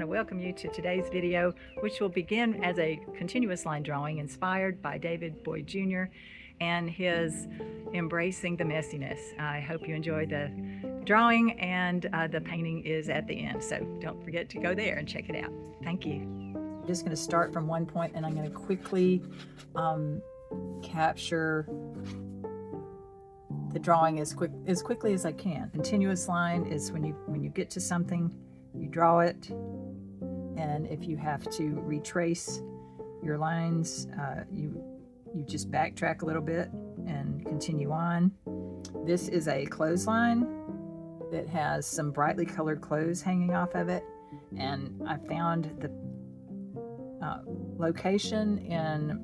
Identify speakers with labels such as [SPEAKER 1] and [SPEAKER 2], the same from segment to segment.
[SPEAKER 1] to welcome you to today's video, which will begin as a continuous line drawing inspired by David Boyd Jr. and his Embracing the Messiness. I hope you enjoy the drawing, and the painting is at the end, so don't forget to go there and check it out. Thank you. I'm just going to start from one point, and I'm going to quickly capture the drawing as quickly as I can. Continuous line is when you get to something, you draw it, and if you have to retrace your lines, you just backtrack a little bit and continue on. This is a clothesline that has some brightly colored clothes hanging off of it, and I found the location in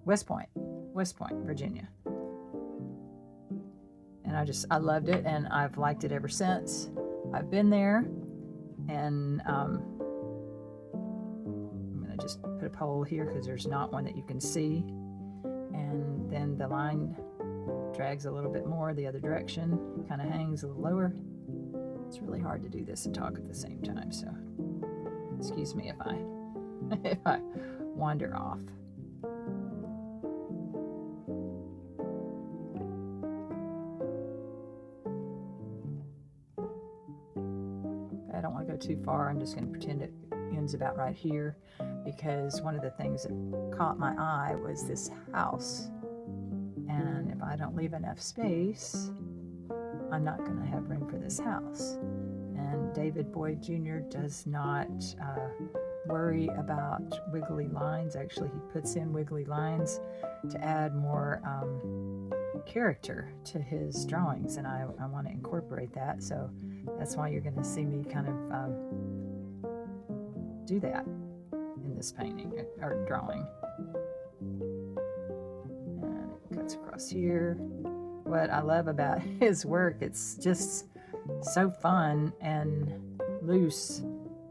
[SPEAKER 1] West Point, Virginia. And I loved it, and I've liked it ever since. I've been there, and I'm gonna just put a pole here because there's not one that you can see. And then the line drags a little bit more the other direction, kind of hangs a little lower. It's really hard to do this and talk at the same time, so excuse me if I wander off. I don't want to go too far. I'm just going to pretend it ends about right here, because one of the things that caught my eye was this house, and if I don't leave enough space, I'm not going to have room for this house. And David Boyd Jr. does not worry about wiggly lines. Actually, he puts in wiggly lines to add more character to his drawings, and I want to incorporate that, so that's why you're going to see me kind of do that in this painting or drawing. And it cuts across here. What I love about his work, it's just so fun and loose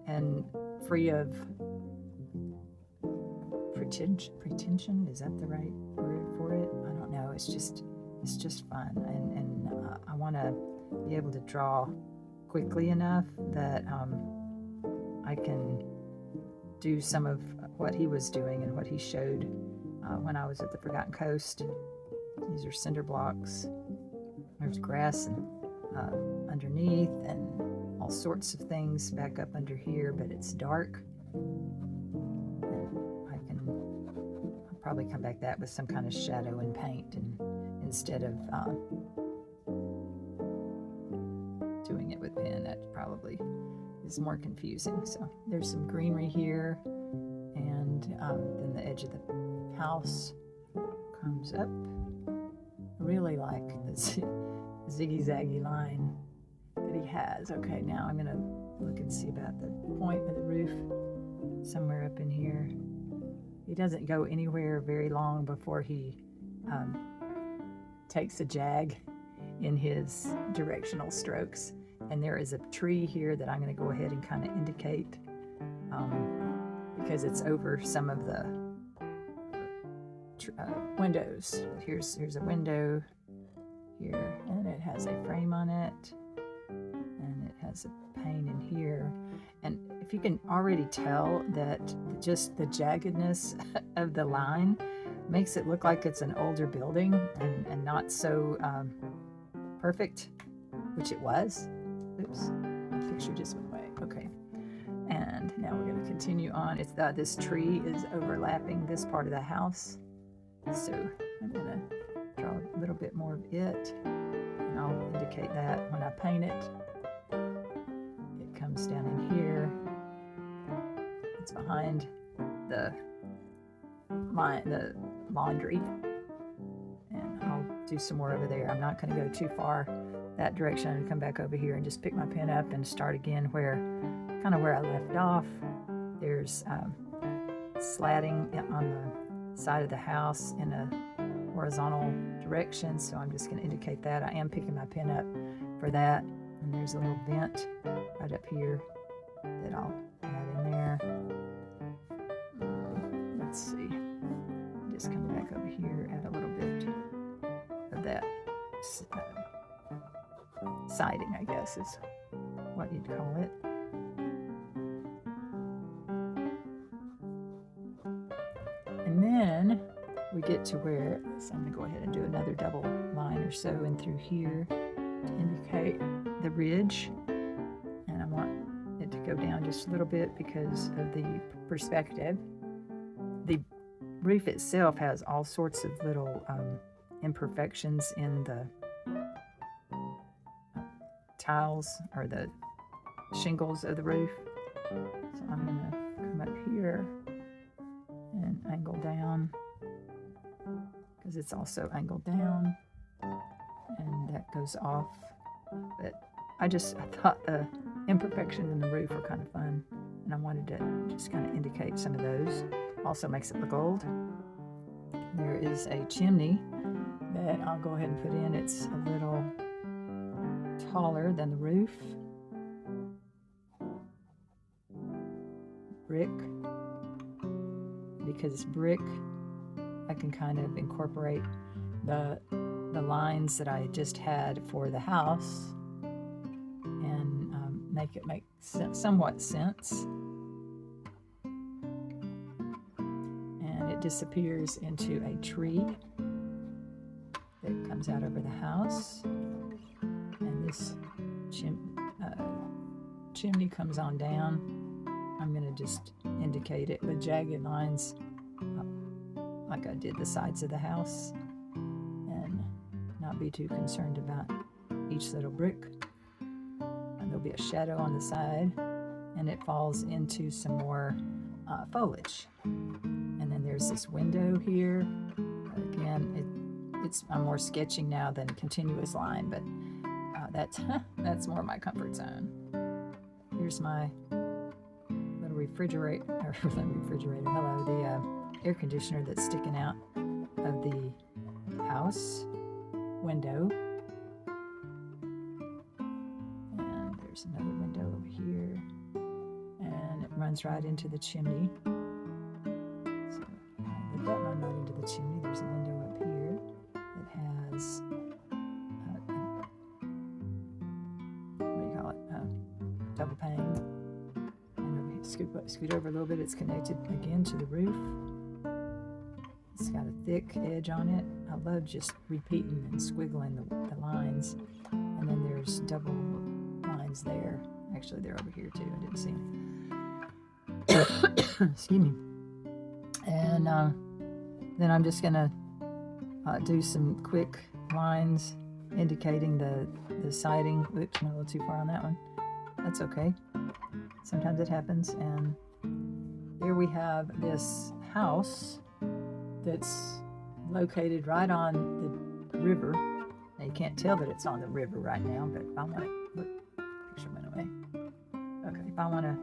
[SPEAKER 1] and free of pretension. Is that the right word for it? I don't know. It's just fun, and I want to be able to draw quickly enough that I can do some of what he was doing and what he showed when I was at the Forgotten Coast. These are cinder blocks. There's grass and underneath, and all sorts of things back up under here, but it's dark. And I'll probably come back that with some kind of shadow and paint, and instead of doing it with pen, that probably is more confusing. So there's some greenery here, and then the edge of the house comes up. I really like this ziggy-zaggy line that he has. Okay, now I'm gonna look and see about the point of the roof somewhere up in here. He doesn't go anywhere very long before he takes a jag in his directional strokes, and there is a tree here that I'm going to go ahead and kind of indicate because it's over some of the windows. Here's a window here, and it has a frame on it, and it has a pane in here. And if you can already tell that just the jaggedness of the line makes it look like it's an older building and not so perfect, which it was. Oops, my picture just went away. Okay, and now we're going to continue on. It's this tree is overlapping this part of the house, so I'm going to draw a little bit more of it, and I'll indicate that when I paint it. It comes down in here. It's behind the laundry, and I'll do some more over there. I'm not going to go too far that direction. I'm going to come back over here and just pick my pen up and start again where I left off. There's slatting on the side of the house in a horizontal direction, so I'm just going to indicate that. I am picking my pen up for that, and there's a little vent right up here that I'll add in there. Let's see. Just come back over here, add a little bit of that siding, I guess is what you'd call it. And then we get to where, so I'm going to go ahead and do another double line or so in through here to indicate the ridge. And I want it to go down just a little bit because of the perspective. The roof itself has all sorts of little imperfections in the tiles or the shingles of the roof. So I'm going to come up here and angle down because it's also angled down, and that goes off. But I thought the imperfections in the roof were kind of fun, and I wanted to just kind of indicate some of those. Also makes it look old. There is a chimney that I'll go ahead and put in. It's a little taller than the roof. Brick. Because it's brick, I can kind of incorporate the lines that I just had for the house and make it make somewhat sense. And it disappears into a tree that comes out over the house. And this chimney comes on down. I'm going to just indicate it with jagged lines like I did the sides of the house, and not be too concerned about each little brick. And there'll be a shadow on the side, and it falls into some more foliage. And then there's this window here. Again, I'm more sketching now than continuous line, but that's more my comfort zone. Here's my little refrigerator, hello, the air conditioner that's sticking out of the house window. And there's another window over here, and it runs right into the chimney. So but that run right into the chimney. There's a window up here that has double pane. And scoot over a little bit, it's connected again to the roof. It's got a thick edge on it. I love just repeating and squiggling the lines. And then there's double lines there. Actually, they're over here too. I didn't see them. Excuse me. And then I'm just going to do some quick lines indicating the siding. Oops, I'm a little too far on that one. That's okay. Sometimes it happens. And here we have this house that's located right on the river. Now you can't tell that it's on the river right now, but if I want to, look, picture went away. Okay, if I want to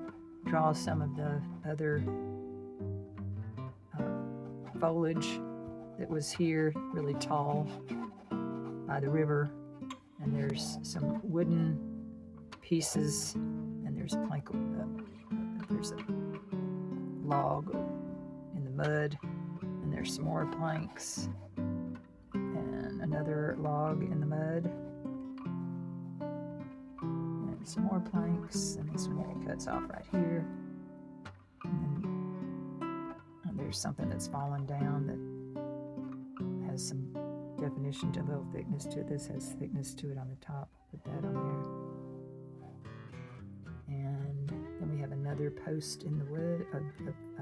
[SPEAKER 1] draw some of the other foliage that was here, really tall by the river, and there's some wooden pieces, and there's a plank, there's a log in the mud, and there's some more planks, and another log in the mud, and some more planks, and this one cuts off right here, and there's something that's fallen down that has some definition to a little thickness to it. This has thickness to it on the top. Put that on there. And then we have another post in the wood,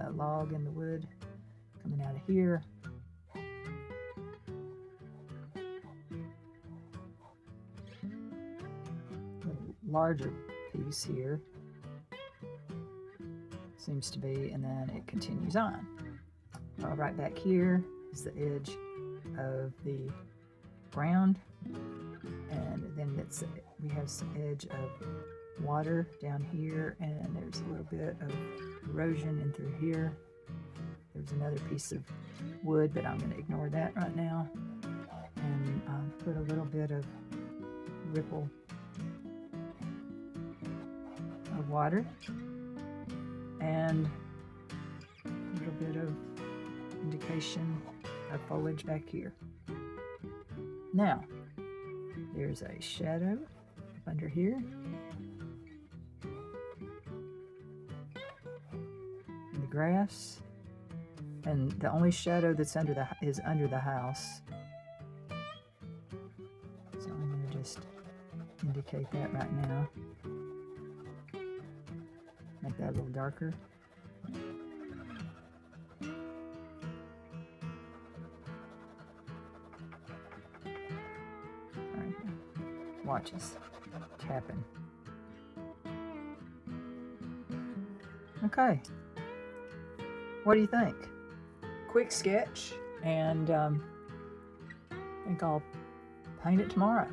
[SPEAKER 1] a log in the wood coming out of here. A larger piece here seems to be, and then it continues on. Right back here is the edge of the ground, and then we have some edge of water down here, and there's a little bit of erosion in through here. There's another piece of wood, but I'm going to ignore that right now, and put a little bit of ripple of water and a little bit of indication of foliage back here. Now, there's a shadow under here. And the grass. And the only shadow that's under the house. So I'm going to just indicate that right now. Make that a little darker. All right, watch us tapping. Okay, what do you think? Quick sketch, and I think I'll paint it tomorrow.